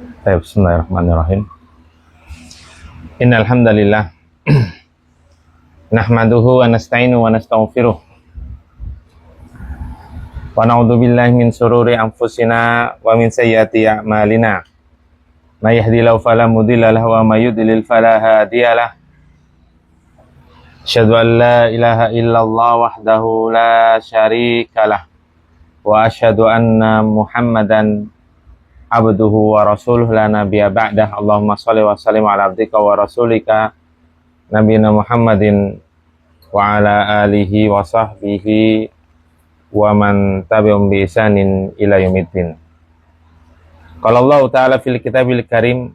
Bismillahirrahmanirrahim. Innal hamdalillah nahmaduhu wa nasta'inu wa nastaghfiruh wa na'udzu billahi min shururi anfusina wa min sayyiati a'malina. May yahdihillahu fala mudilla lahu wa may yudlil fala hadiyalah. Asyhadu an la ilaha illallah wahdahu la syarikalah wa asyhadu anna Muhammadan abduhu wa rasuluh la nabiyya ba'dah. Allahumma sholli wa sallim ala abdika wa rasulika nabiyina Muhammadin wa ala alihi wa sahbihi wa man tabi'um bi ihsanin ila yaumiddin. Qala Allah ta'ala fil kitabil karim,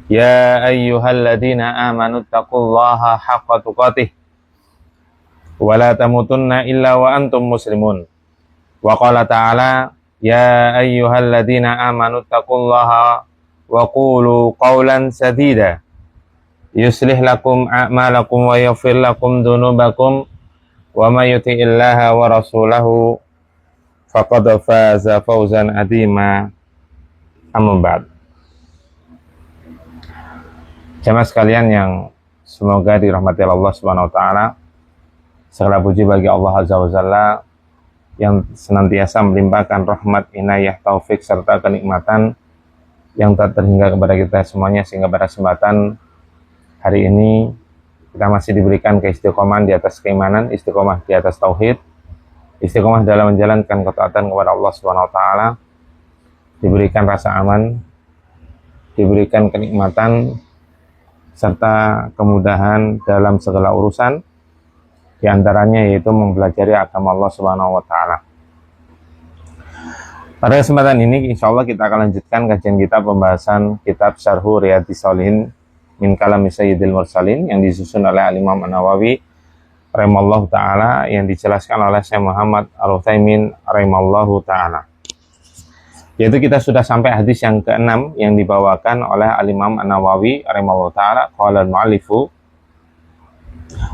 ya ayyuhalladzina amanu taqullaha haqqa tuqatih wa la tamutunna illa wa antum muslimun. Wa qala ta'ala, ya ayyuhalladzina amanu taqullaha wa qulu qawlan sadida yuslih lakum a'malakum wa yaghfir lakum dhunubakum wa may yuti'illaha wa rasulahu faqad faza fawzan adzima. Amma ba'd. Jamaah sekalian yang semoga dirahmati Allah Subhanahu wa taala, segala puji bagi Allah Azza wa Jalla yang senantiasa melimpahkan rahmat, inayah, taufik, serta kenikmatan yang tak terhingga kepada kita semuanya, sehingga pada kesempatan hari ini kita masih diberikan keistiqomahan di atas keimanan, istiqomah di atas tauhid, istiqomah dalam menjalankan ketaatan kepada Allah Subhanahu wa taala, diberikan rasa aman, diberikan kenikmatan serta kemudahan dalam segala urusan, di antaranya yaitu mempelajari agama Allah Subhanahu wa taala. Pada kesempatan ini insyaallah kita akan lanjutkan kajian kita pembahasan kitab Syarhu Riyadhis Shalihin min Kalami Sayyidil Mursalin yang disusun oleh Al-Imam An-Nawawi rahimallahu taala, yang dijelaskan oleh Syekh Muhammad Al-Utsaimin rahimallahu taala. Yaitu kita sudah sampai hadis yang ke-6 yang dibawakan oleh Al-Imam An-Nawawi rahimallahu taala. Qala al-mu'allifu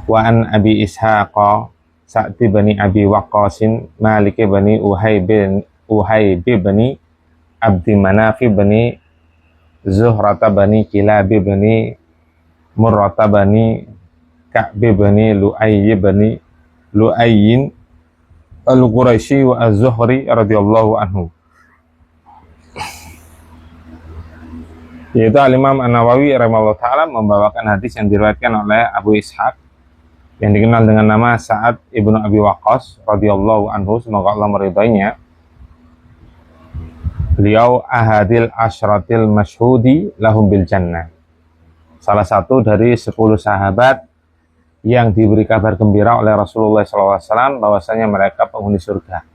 wa an Abi Ishaq Sa'd bin Abi Waqqas Malik bin Uhayb bin Abdi Manaf bin Zuhrah bin Kilab bin Murrah bin Ka'b bin Lu'ayy bin Lu'ayyin al-Quraisy wa az-Zuhri radhiyallahu anhu. Yaitu Al-Imam An-Nawawi rahimahullah ta'ala membawakan hadis yang diriwayatkan oleh Abu Ishaq yang dikenal dengan nama Sa'ad ibnu Abi Waqqas radhiyallahu anhu, semoga Allah meridainya. Beliau ahadil asyratil masyhudi lahum bil jannah, salah satu dari 10 sahabat yang diberi kabar gembira oleh Rasulullah SAW bahwasanya mereka penghuni surga,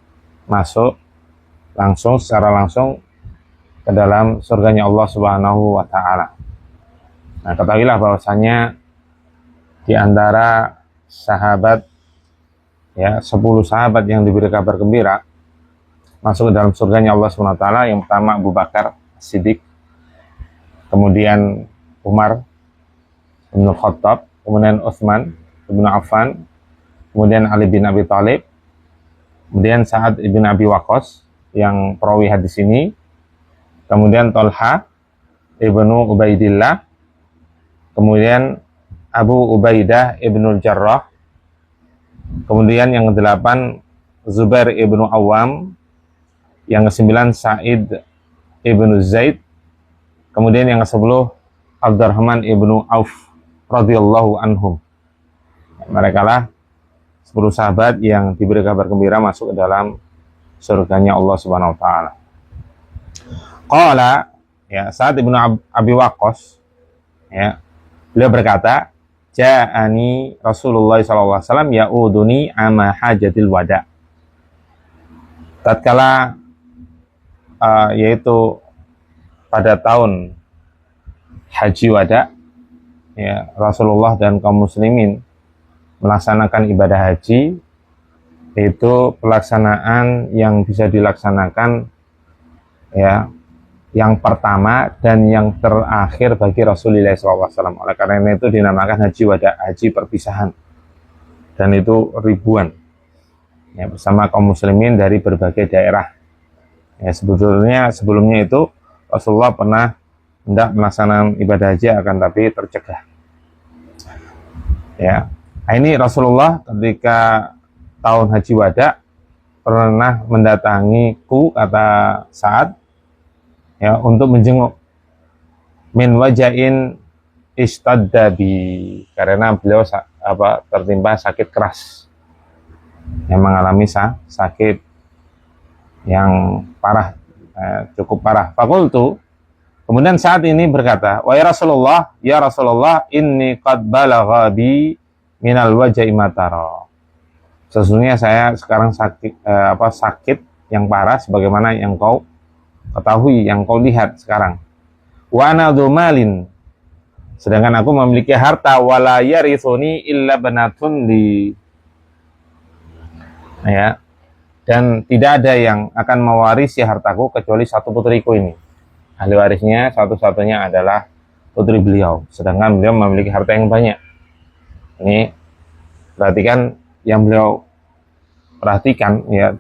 masuk secara langsung ke dalam surganya Allah Subhanahu wa taala. Nah, ketahuilah bahwasanya di antara sahabat, ya, 10 sahabat yang diberi kabar gembira masuk ke dalam surganya Allah Subhanahu wa taala, yang pertama Abu Bakar Siddiq, kemudian Umar bin Khattab, kemudian Utsman bin Affan, kemudian Ali bin Abi Thalib, kemudian Sa'ad bin Abi Waqqas yang perawi hadis ini, kemudian Thalha ibnu Ubaidillah, kemudian Abu Ubaidah ibnul Jarrah, kemudian yang ke-8 Zubair ibnu Awam, yang ke-9 Sa'id ibnu Zaid, kemudian yang ke-10 Abdurrahman ibnu Auf radhiyallahu anhum. Mereka lah 10 sahabat yang diberi kabar gembira masuk ke dalam surganya Allah Subhanahu wa taala. Qala, ya, Sa'ad ibnu Abi Waqqas, ya, beliau berkata, ja'ani Rasulullah SAW ya'uduni ama hajatil wada. Tatkala yaitu pada tahun haji wada, ya, Rasulullah dan kaum muslimin melaksanakan ibadah haji, yaitu pelaksanaan yang bisa dilaksanakan, ya, yang pertama dan yang terakhir bagi Rasulullah SAW. Oleh karena itu dinamakan haji wada, haji perpisahan, dan itu ribuan, ya, bersama kaum muslimin dari berbagai daerah. Ya, sebetulnya sebelumnya itu Rasulullah pernah hendak melaksanakan ibadah haji akan tapi tercegah. Ya, nah, ini Rasulullah ketika tahun haji wada pernah mendatangiku, kata Sa'ad, ya, untuk menjenguk min wajain istaddabi, karena beliau tertimpa sakit keras, yang mengalami sakit yang parah, cukup parah. Fakultu, kemudian saat ini berkata, wa ya Rasulullah, inni qad balagha bi minal wajai matara. Sesungguhnya saya sekarang sakit yang parah sebagaimana yang kau ketahui, yang kau lihat sekarang. Wa ana dhumalin, sedangkan aku memiliki harta, wala yarithuni illa banatun li, ya, dan tidak ada yang akan mewarisi hartaku kecuali satu putriku ini. Ahli warisnya satu-satunya adalah putri beliau, sedangkan beliau memiliki harta yang banyak. Ini perhatikan yang beliau perhatikan, ya,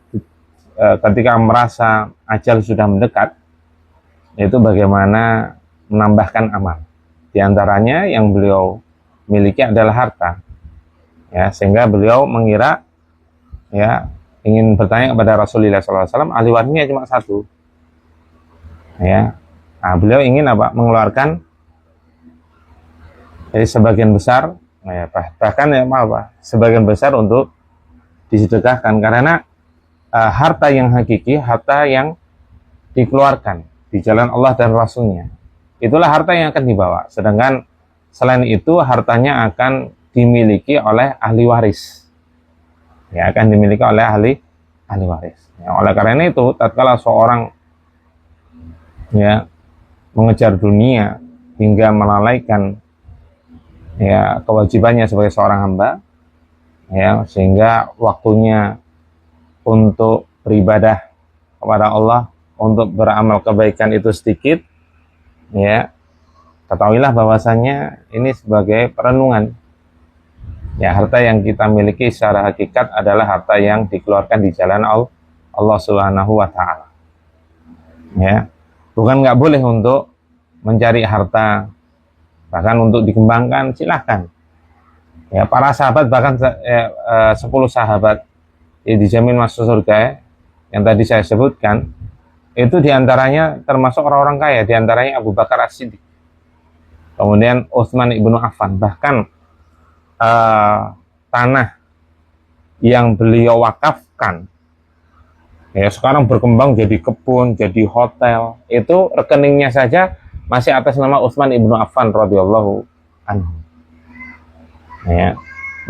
ketika merasa ajal sudah mendekat, itu bagaimana menambahkan amal. Di antaranya yang beliau miliki adalah harta, ya, sehingga beliau mengira, ya, ingin bertanya kepada Rasulullah SAW, ahli warisnya cuma satu, ya. Nah, beliau ingin mengeluarkan dari sebagian besar, ya, bahkan ya sebagian besar untuk disedekahkan, karena harta yang hakiki, harta yang dikeluarkan di jalan Allah dan Rasulnya, itulah harta yang akan dibawa. Sedangkan selain itu hartanya akan dimiliki oleh ahli waris, ya, akan dimiliki oleh ahli waris. Ya, oleh karena itu, tatkala seorang, ya, mengejar dunia hingga melalaikan, ya, kewajibannya sebagai seorang hamba, ya, sehingga waktunya untuk beribadah kepada Allah, untuk beramal kebaikan itu sedikit, ya, ketahuilah bahwasanya ini sebagai perenungan. Ya, harta yang kita miliki secara hakikat adalah harta yang dikeluarkan di jalan Allah Subhanahu wa Ta'ala. Ya, bukan nggak boleh untuk mencari harta, bahkan untuk dikembangkan, silahkan. Ya, para sahabat, bahkan 10 sahabat dijamin masuk surga, ya, yang tadi saya sebutkan, itu diantaranya termasuk orang-orang kaya, diantaranya Abu Bakar As-Siddiq, kemudian Utsman ibnu Affan. Bahkan tanah yang beliau wakafkan, ya, sekarang berkembang jadi kebun, jadi hotel, itu rekeningnya saja masih atas nama Utsman ibnu Affan radhiyallahu anhu. Ya,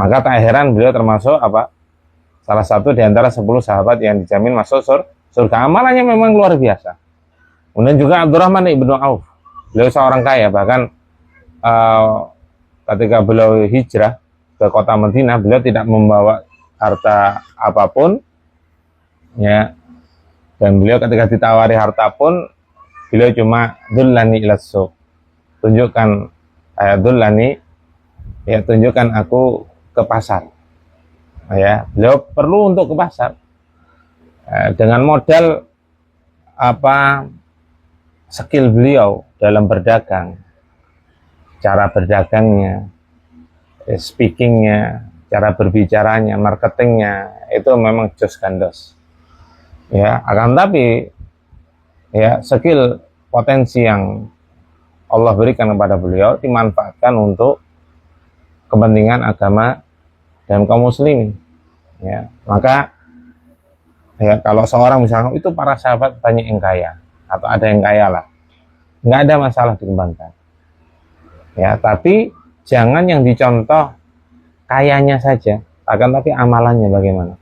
maka tak heran beliau termasuk salah satu di antara 10 sahabat yang dijamin masuk surga. Amalannya memang luar biasa. Kemudian juga Abdurrahman ibnu Auf, beliau seorang kaya, bahkan ketika beliau hijrah ke kota Madinah, beliau tidak membawa harta apapun, ya, dan beliau ketika ditawari harta pun, beliau cuma dullani ilas suq, tunjukkan tunjukkan aku ke pasar, ya. Beliau perlu untuk ke pasar, dengan modal skill beliau dalam berdagang, cara berdagangnya, speakingnya, cara berbicaranya, marketingnya, itu memang jos gandos, ya. Akan tapi, ya, skill potensi yang Allah berikan kepada beliau dimanfaatkan untuk kepentingan agama dan kaum muslimin, ya. Maka, ya, kalau seorang misalnya itu para sahabat banyak yang kaya atau ada yang kaya lah, nggak ada masalah dikembangkan, ya. Tapi jangan yang dicontoh kayanya saja, akan tapi amalannya bagaimana.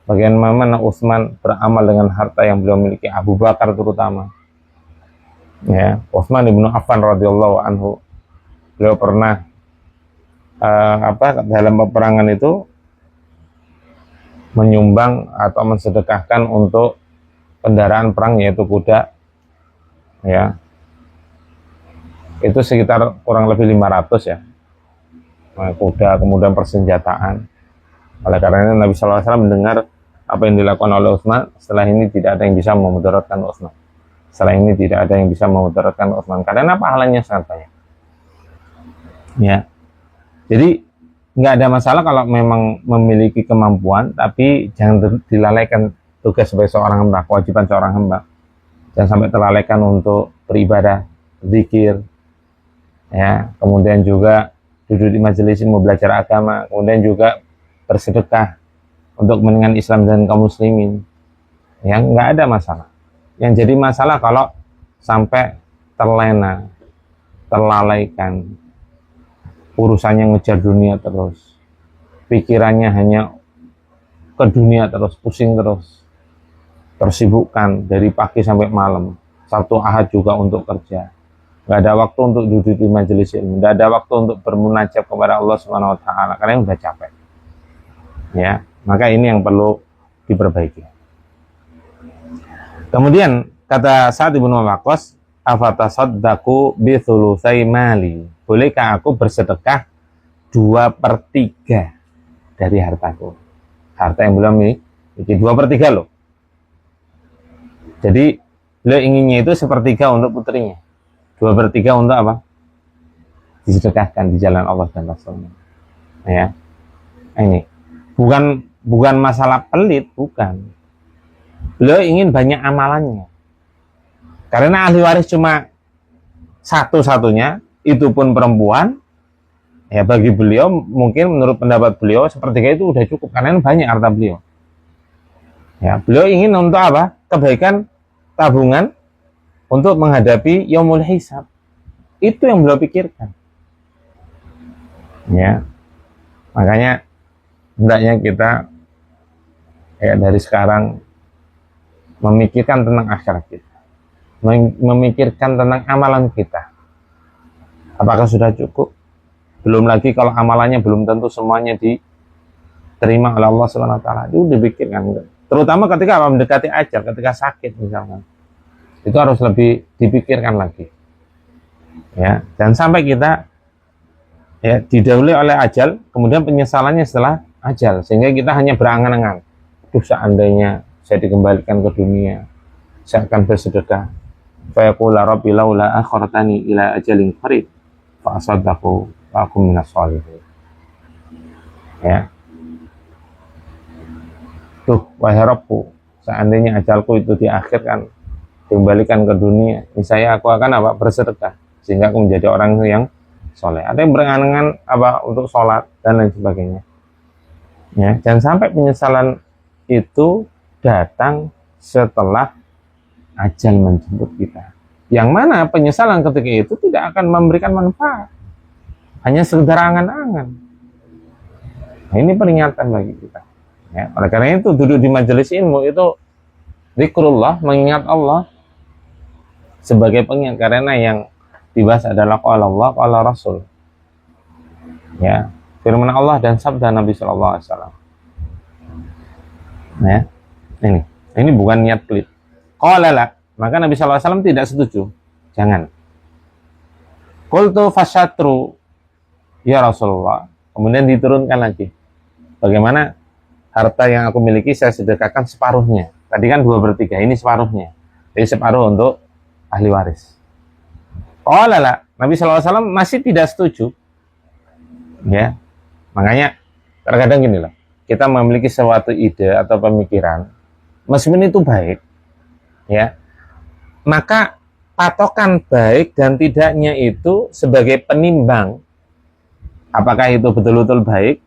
Bagaimana Utsman beramal dengan harta yang beliau miliki, Abu Bakar terutama, ya, Utsman ibnu Affan radhiyallahu anhu, beliau pernah dalam peperangan itu menyumbang atau mensedekahkan untuk kendaraan perang, yaitu kuda, ya, itu sekitar kurang lebih 500, ya, kuda, kemudian persenjataan. Oleh karena Nabi SAW mendengar apa yang dilakukan oleh Utsman, setelah ini tidak ada yang bisa memudaratkan Utsman. Setelah ini tidak ada yang bisa memudaratkan Utsman karena pahalanya sangat banyak. Ya. Jadi nggak ada masalah kalau memang memiliki kemampuan, tapi jangan dilalaikan tugas sebagai seorang hamba, kewajiban seorang hamba. Jangan sampai terlalaikan untuk beribadah, zikir, ya, kemudian juga duduk di majelis ilmu belajar agama, kemudian juga bersedekah untuk kepentingan Islam dan kaum muslimin. Ya, nggak ada masalah. Yang jadi masalah kalau sampai terlena, terlalaikan, urusannya ngejar dunia terus, pikirannya hanya ke dunia terus, pusing terus, tersibukkan dari pagi sampai malam, Sabtu Ahad juga untuk kerja, nggak ada waktu untuk duduk di majelis ilmu, nggak ada waktu untuk bermunajat kepada Allah Subhanahu Wa Taala karena udah capek. Ya, maka ini yang perlu diperbaiki. Kemudian kata Sa'd bin Waqqas, afatasaddaqu bi thulutsai mali. Bolehkah aku bersedekah 2/3 dari hartaku? Harta yang belum miliki 2/3 loh. Jadi beliau inginnya itu 1/3 untuk putrinya, 2/3 untuk apa? Disedekahkan di jalan Allah dan Rasulnya. Ya, ini bukan masalah pelit, bukan. Beliau ingin banyak amalannya. Karena ahli waris cuma satu-satunya, itu pun perempuan. Ya bagi beliau, mungkin menurut pendapat beliau, 1/3 itu udah cukup karena banyak harta beliau. Ya, beliau ingin untuk apa? Kebaikan tabungan untuk menghadapi yaumul hisab. Itu yang beliau pikirkan. Ya. Makanya hendaknya kita ya dari sekarang memikirkan tentang akhirat kita, memikirkan tentang amalan kita. Apakah sudah cukup? Belum lagi kalau amalannya belum tentu semuanya diterima oleh Allah Subhanahu Wa Taala. Itu dipikirkan. Terutama ketika mendekati ajal, ketika sakit misalnya, itu harus lebih dipikirkan lagi. Ya, dan sampai kita ya didahului oleh ajal, kemudian penyesalannya setelah ajal, sehingga kita hanya berangan-angan. Duh, seandainya saya dikembalikan ke dunia, saya akan bersedekah. Fa yaqula rabbi laula akhartani ila ajalin qarib fa asaddaqu wa akum minas sholihin. Ya. Tuh, wahai Rabbku, seandainya ajalku itu diakhirkan, dikembalikan ke dunia, niscaya aku akan apa? Bersedekah, sehingga aku menjadi orang yang soleh. Ada yang berangan-angan apa untuk sholat dan lain sebagainya. Ya, jangan sampai penyesalan itu datang setelah ajal menjemput kita. Yang mana penyesalan ketika itu tidak akan memberikan manfaat. Hanya sekedar angan-angan. Nah, ini peringatan bagi kita. Ya, oleh karena itu duduk di majelis ilmu itu zikrullah, mengingat Allah sebagai pengingat, karena yang dibahas adalah qala Allah, qala Rasul. Ya, firman Allah dan sabda Nabi sallallahu alaihi wasallam. Ya. Ini bukan niat pelit. Qala la, maka Nabi sallallahu alaihi wasallam tidak setuju. Jangan. Qultu fasyatru ya Rasulullah. Kemudian diturunkan lagi. Bagaimana harta yang aku miliki saya sedekahkan separuhnya. Tadi kan 2/3, ini separuhnya. Jadi separuh untuk ahli waris. Qala la, Nabi sallallahu alaihi wasallam masih tidak setuju. Ya. Makanya terkadang gini loh. Kita memiliki suatu ide atau pemikiran, meskipun itu baik, ya, maka patokan baik dan tidaknya itu sebagai penimbang apakah itu betul-betul baik,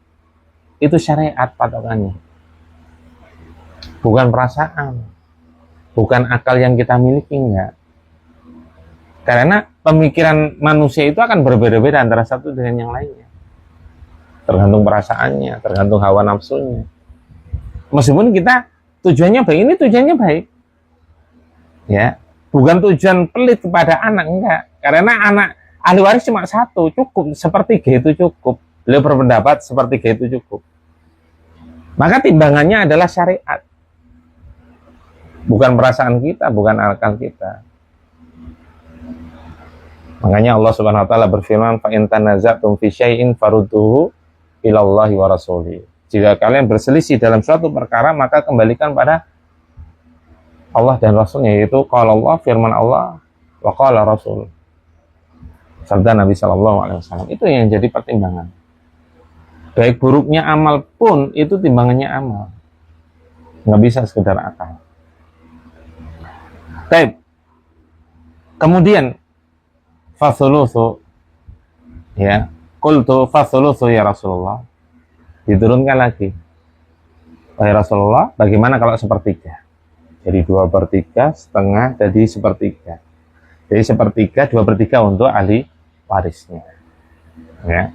itu syariat patokannya, bukan perasaan, bukan akal yang kita miliki, enggak. Karena pemikiran manusia itu akan berbeda-beda antara satu dengan yang lainnya. Tergantung perasaannya, tergantung hawa nafsunya. Meskipun kita tujuannya baik, ini tujuannya baik. Ya, bukan tujuan pelit kepada anak, enggak. Karena anak ahli waris cuma satu, cukup, 1/3 itu cukup. Beliau berpendapat 1/3 itu cukup. Maka timbangannya adalah syariat. Bukan perasaan kita, bukan akal kita. Makanya Allah Subhanahu wa taala berfirman, fa in tanaza'tum fi syai'in farudduhu ilallahi wa rasulih. Jika kalian berselisih dalam suatu perkara, maka kembalikan pada Allah dan Rasulnya, yaitu qala Allah, firman Allah, wa qala Rasul, sabda Nabi Shallallahu Alaihi Wasallam. Itu yang jadi pertimbangan. Baik buruknya amal pun itu timbangannya amal, nggak bisa sekedar akal. Baik. Kemudian fasulusu, ya, qultu fasulusu ya Rasulullah, diturunkan lagi, wahai Rasulullah, bagaimana kalau sepertiga? Jadi 2/3, setengah jadi sepertiga. Jadi sepertiga, 2/3 untuk ahli warisnya. Ya.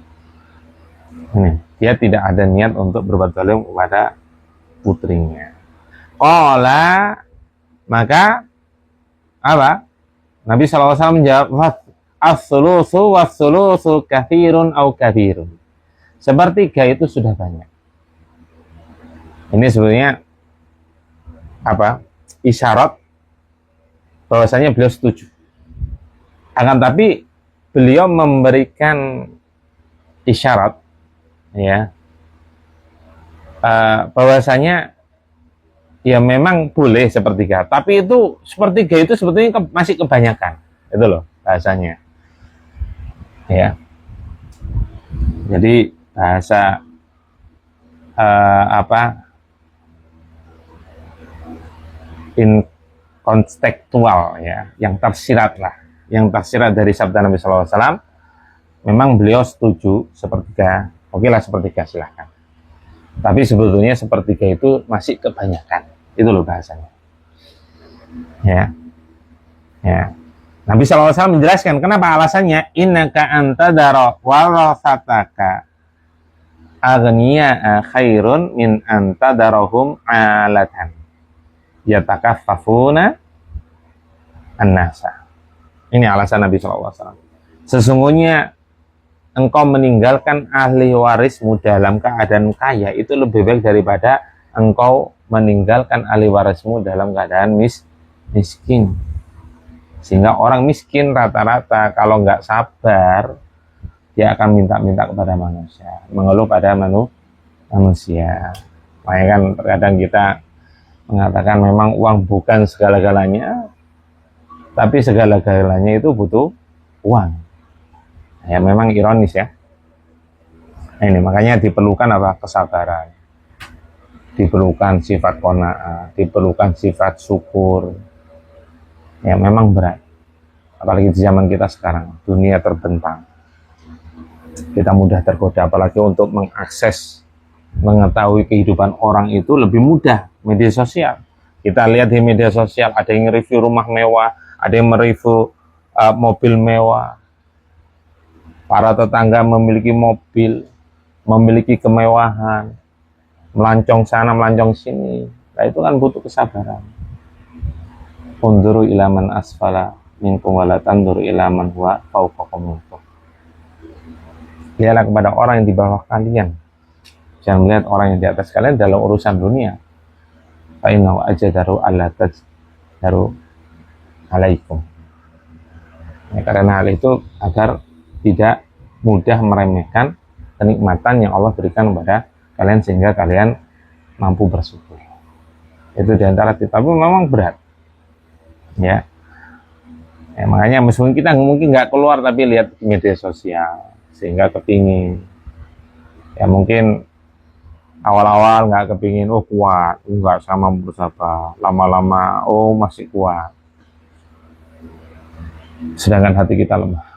Ini, dia tidak ada niat untuk berbuat zalim kepada putrinya. Qala, maka apa? Nabi SAW menjawab, as-sulusu was-sulusu kathirun au kathirun. Sepertiga itu sudah banyak. Ini sebenarnya apa? Isyarat bahwasanya beliau setuju. Akan tapi beliau memberikan isyarat, ya, bahwasanya ya memang boleh sepertiga, tapi itu sepertiga itu sebetulnya masih kebanyakan, itu loh bahasanya, ya. Jadi bahasa inkontekstual, ya, yang tersirat lah, yang tersirat dari sabda Nabi SAW. Memang beliau setuju sepertiga, oke lah sepertiga silahkan. Tapi sebetulnya sepertiga itu masih kebanyakan, itu loh bahasanya. Ya, ya. Nabi SAW menjelaskan kenapa alasannya, innaka antadara warasataka aghniya khairun min antadarahum alatan yatakaffafuna an-nasa. Ini alasan Nabi SAW. Sesungguhnya engkau meninggalkan ahli warismu dalam keadaan kaya itu lebih baik daripada engkau meninggalkan ahli warismu dalam keadaan miskin. Sehingga orang miskin rata-rata kalau nggak sabar, dia akan minta-minta kepada manusia, mengeluh pada manusia. Makanya kan terkadang kita mengatakan memang uang bukan segala-galanya, tapi segala-galanya itu butuh uang. Ya memang ironis ya. Nah, ini makanya diperlukan apa? Kesabaran, diperlukan sifat qanaah, diperlukan sifat syukur. Ya memang berat, apalagi di zaman kita sekarang, dunia terbentang, kita mudah tergoda, apalagi untuk mengakses, mengetahui kehidupan orang itu lebih mudah media sosial. Kita lihat di media sosial ada yang review rumah mewah, ada yang mereview mobil mewah. Para tetangga memiliki mobil, memiliki kemewahan, melancong sana, melancong sini. Nah, itu kan butuh kesabaran. Unduru ilaman asfala minkum wala tanduru ilaman huwa fawqakum. Lihatlah kepada orang yang di bawah kalian. Jangan melihat orang yang di atas kalian dalam urusan dunia. Fa innahu ajdaru alla tajdaru alaikum. Ya, karena hal itu agar tidak mudah meremehkan kenikmatan yang Allah berikan kepada kalian sehingga kalian mampu bersyukur. Itu diantara kita, tapi memang berat, ya. Ya makanya meskipun kita mungkin nggak keluar tapi lihat media sosial sehingga kepingin, ya mungkin awal-awal nggak kepingin, oh kuat, nggak sama bersabar, lama-lama oh masih kuat, sedangkan hati kita lemah.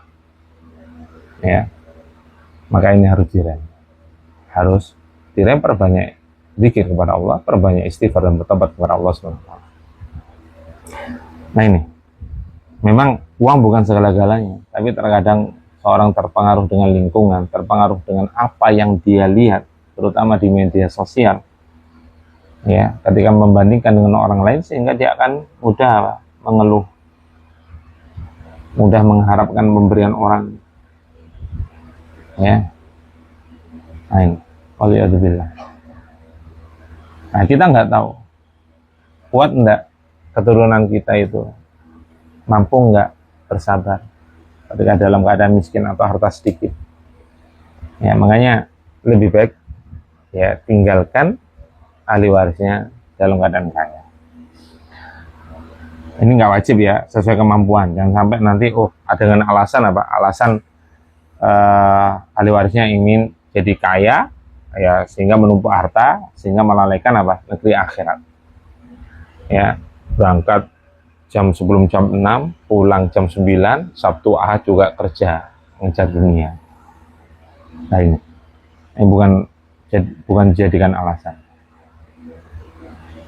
Ya, maka ini harus direm, perbanyak zikir kepada Allah, perbanyak istighfar dan bertobat kepada Allah SWT. Nah ini, memang uang bukan segala-galanya, tapi terkadang seorang terpengaruh dengan lingkungan, terpengaruh dengan apa yang dia lihat, terutama di media sosial, ya, ketika membandingkan dengan orang lain, sehingga dia akan mudah mengeluh, mudah mengharapkan pemberian orang. Ya, waliyadzubillah. Nah kita nggak tahu kuat enggak keturunan kita itu, mampu nggak bersabar ketika dalam keadaan miskin atau harta sedikit. Ya makanya lebih baik ya tinggalkan ahli warisnya dalam keadaan kaya. Ini nggak wajib ya, sesuai kemampuan. Jangan sampai nanti dengan alasan apa? Alasan ahli warisnya ingin jadi kaya, ya sehingga menumpuk harta, sehingga melalaikan apa? Negeri akhirat. Ya, berangkat sebelum jam 6, pulang jam 9, Sabtu Ahad juga kerja mengejar dunia. Nah ini bukan dijadikan alasan.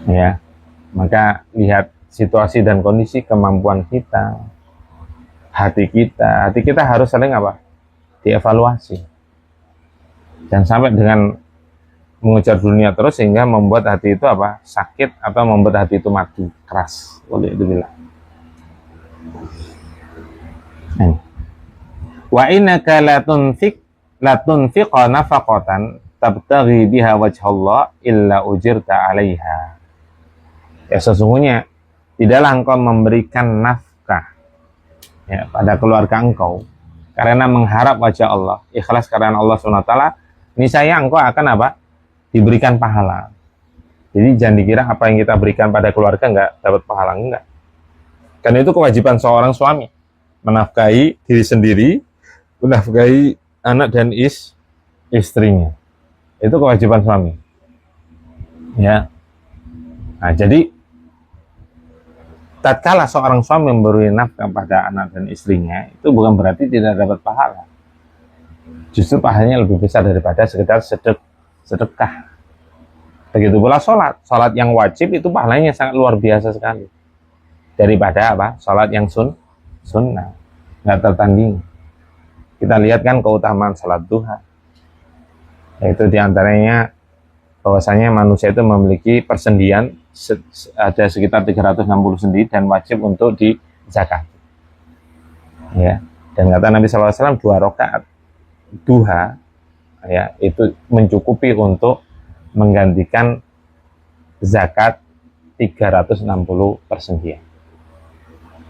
Ya, maka lihat situasi dan kondisi, kemampuan kita, hati kita harus sering apa? Dievaluasi. Jangan sampai dengan mengejar dunia terus sehingga membuat hati itu apa? Sakit atau membuat hati itu mati keras. Boleh itu bilang. Wa innaka latunfiqa nafaqatan tabtaghi biha wajhallah illa ujirta 'alaiha. Ya, sesungguhnya tidaklah engkau memberikan nafkah ya pada keluarga engkau karena mengharap wajah Allah, ikhlas karena Allah SWT, niscaya engkau akan apa? Diberikan pahala. Jadi jangan dikira apa yang kita berikan pada keluarga enggak dapat pahala, enggak. Karena itu kewajiban seorang suami, menafkahi diri sendiri, menafkahi anak dan istrinya. Itu kewajiban suami. Ya. Nah, jadi tatkala seorang suami memberi nafkah pada anak dan istrinya, itu bukan berarti tidak dapat pahala. Justru pahalanya lebih besar daripada sekedar sedekah. Begitu pula sholat yang wajib itu pahalanya sangat luar biasa sekali. Daripada apa? Sholat yang sunnah, nggak tertanding. Kita lihat kan keutamaan sholat duha. Yaitu diantaranya bahwasanya manusia itu memiliki persendian ada sekitar 360 sendi dan wajib untuk dizakat. Ya, dan kata Nabi SAW 2 rakaat duha ya itu mencukupi untuk menggantikan zakat 360 persendian.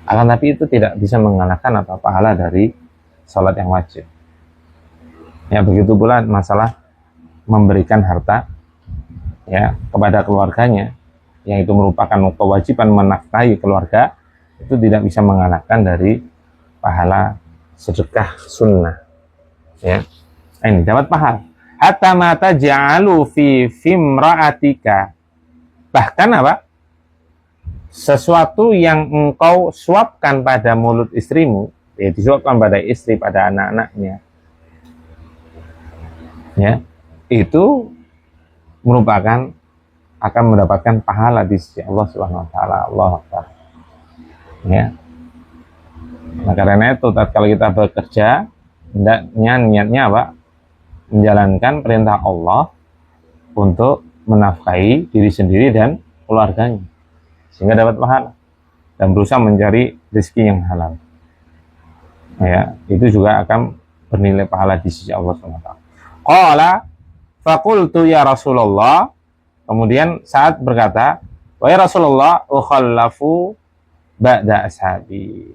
Akan tapi itu tidak bisa mengalahkan apa pahala dari sholat yang wajib. Ya, begitu pula masalah memberikan harta ya kepada keluarganya, yang itu merupakan kewajiban menafkahi keluarga, itu tidak bisa mengalahkan dari pahala sedekah sunnah. Ya, ini dapat pahala. Hatta mata ja'alu fi fimra'atika. Bahkan apa? Sesuatu yang engkau suapkan pada mulut istrimu, ya disuapkan pada istri, pada anak-anaknya. Ya, itu merupakan akan mendapatkan pahala di sisi Allah Subhanahu wa taala. Allah Akbar. Ya. Nah, karena itu tatkala kita bekerja, niatnya apa? Menjalankan perintah Allah untuk menafkahi diri sendiri dan keluarganya sehingga dapat pahala dan berusaha mencari rezeki yang halal. Ya, itu juga akan bernilai pahala di sisi Allah Subhanahu wa taala. Qala faqultu ya Rasulullah, kemudian saat berkata, wahai Rasulullah, ukhallafu ba'da ashabi.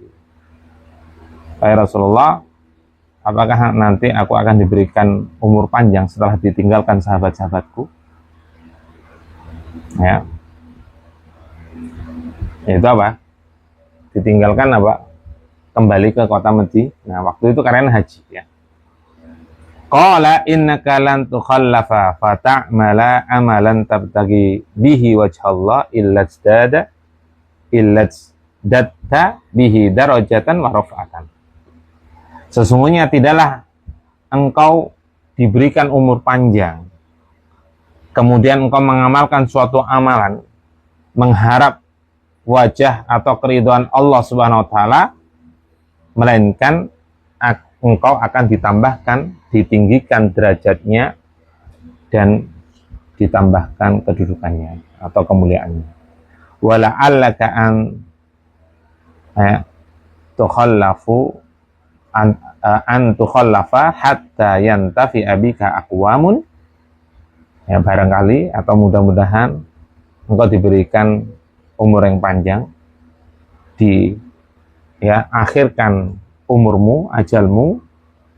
Wahai Rasulullah, apakah nanti aku akan diberikan umur panjang setelah ditinggalkan sahabat-sahabatku? Ya. Itu apa? Ditinggalkan apa? Kembali ke kota Madinah. Nah, waktu itu karena haji ya. Qala innaka lan tukhallafa fata'mala amalan tabtagi bihi wajhallah illa datta bihi darajatan wa raf'atan. Sesungguhnya tidaklah engkau diberikan umur panjang kemudian engkau mengamalkan suatu amalan mengharap wajah atau keridhaan Allah Subhanahu wa taala, melainkan engkau akan ditambahkan, ditinggikan derajatnya dan ditambahkan kedudukannya atau kemuliaannya. Wala'allaka an tukhallafa hatta yantafi abika aqwamun. Ya, barangkali atau mudah-mudahan engkau diberikan umur yang panjang, akhirkan umurmu, ajalmu,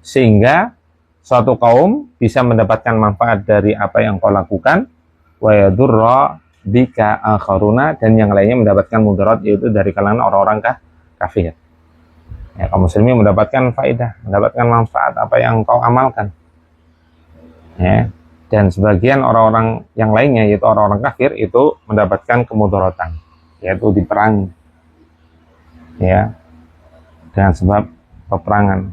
sehingga suatu kaum bisa mendapatkan manfaat dari apa yang kau lakukan, wa yadurra bika akharuna, dan yang lainnya mendapatkan mudarat, yaitu dari kalangan orang-orang kafir. Ya, kaum muslimin mendapatkan faedah, mendapatkan manfaat apa yang kau amalkan. Ya, dan sebagian orang-orang yang lainnya, yaitu orang-orang kafir, itu mendapatkan kemudaratan, yaitu diperangi. Ya, dengan sebab peperangan.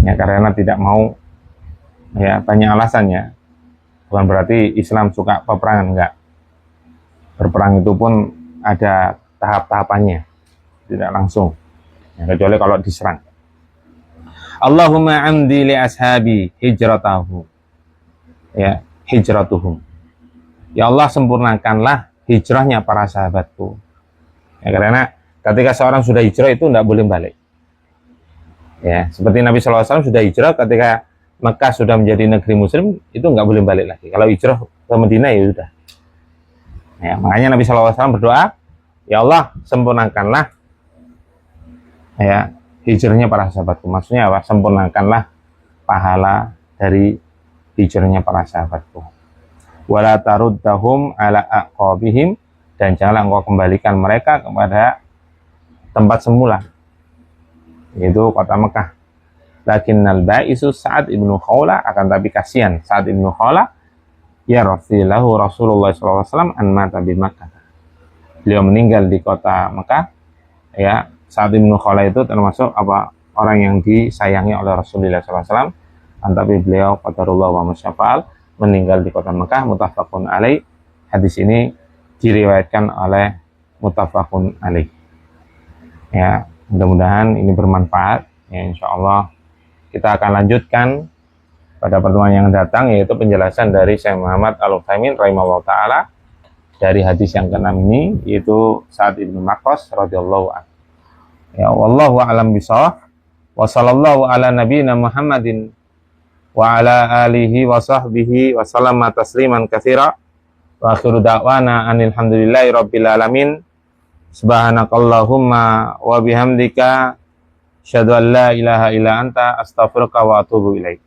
Ya, karena tidak mau, ya banyak alasannya. Bukan berarti Islam suka peperangan, enggak. Berperang itu pun ada tahap-tahapannya, tidak langsung. Ya, kecuali kalau diserang. Allahumma amdi li ashabi hijratahu. Ya, hijratuhum. Ya Allah, sempurnakanlah hijrahnya para sahabatku. Ya, karena ketika seorang sudah hijrah itu tidak boleh balik. Ya, seperti Nabi SAW sudah hijrah ketika Mekah sudah menjadi negeri muslim, itu nggak boleh balik lagi. Kalau hijrah ke Madinah ya sudah. Ya, makanya Nabi SAW berdoa, ya Allah, sempurnakanlah ya hijrahnya para sahabatku. Maksudnya apa? Sempurnakanlah pahala dari hijrahnya para sahabatku. Wala taruddahum ala aqabihim, dan janganlah engkau kembalikan mereka kepada tempat semula, yaitu kota Mekah. Lakinnal ba'isu Sa'ad ibnu Khawla, akan tapi kasihan Sa'ad ibnu Khawla, ya rafilahu Rasulullah SAW an mata bi Makkah. Beliau meninggal di kota Mekah. Ya, Sa'ad ibnu Khawla itu termasuk orang yang disayangi oleh Rasulullah SAW. Tapi beliau qadarullah wa masyafa'al, meninggal di kota Mekah. Muttafaqun alaih. Hadis ini diriwayatkan oleh muttafaqun alaih. Ya, mudah-mudahan ini bermanfaat. Ya, insyaallah kita akan lanjutkan pada pertemuan yang datang, yaitu penjelasan dari Syekh Muhammad Al-Utsaimin rahimahullah ta'ala dari hadis yang ke-6 ini, yaitu Sa'ad ibnu Waqqas radhiyallahu anhu. Ya, wallahu a'lam bishawab. Wa sallallahu ala nabiyyina Muhammadin wa ala alihi wa sahbihi wa sallama tasliman katsira. Wa akhiru da'wana anil hamdulillahi rabbil alamin. Subhanakallahumma wa bihamdika asyhadu an la ilaha illa anta astaghfiruka wa atubu ilaik.